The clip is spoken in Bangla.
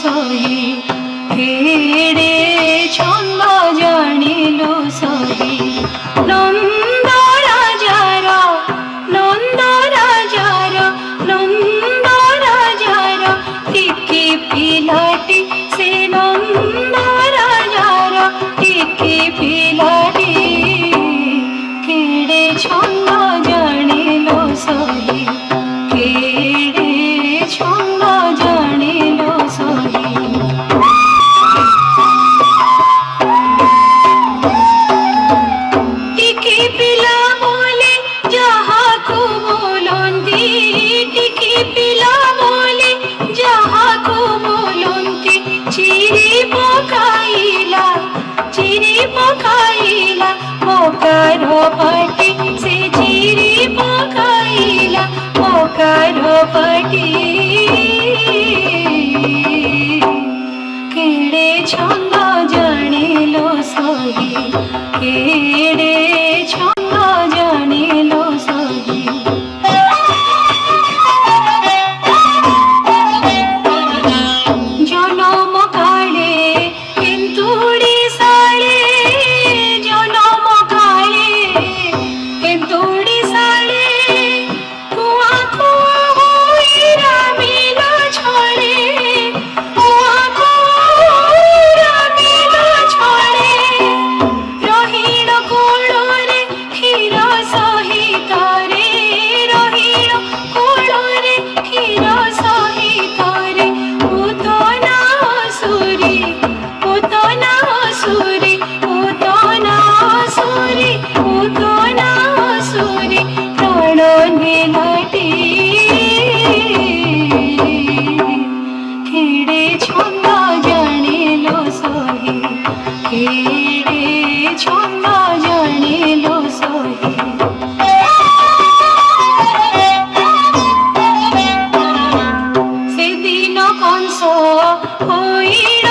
সহি কেড়ে ছন্দ জানিল সহি নন্দ রাজার নন্দ রাজার নন্দ রাজার টিকি পিলাটি সে নন্দ রাজার টিকি পিলাটি কেড়ে ছন্দ জানিল সহি কেড়ে ছন্দ জানিল সহি টিকি পিলা বলে যাহাকু বলন্তি টিকি পিলা বলে যাহাকু বলন্তি চিরি পকাইলা পোকার পাটি সে চিরি পকাইলা পোকার পাটি কেড়ে ছন্দ জানিল সহি কেড়ে ছন্দ জানিল সহি জনম কালে এন্তুড়ি সাড়ে জনম কালে এন্তুড়ি সাড়ে কুয়া কুয়া হইরা মিল ছড়ে কুয়া কুয়া হইরা মিল ছড়ে রহিণ কোଳରେ ক্ষীর সহিত রে রহিণ কোଳରେ ক্ষীর সহিত রে পুতনা অসুরি পুতনা অসুরি পুতনা অসুরি পুতনা অসুরি প্রাণ নিলাটি কেড়ে ছন্দ জানিল সহি কেড়ে ছন্দ জানিল সহি সেদিন কংস হইল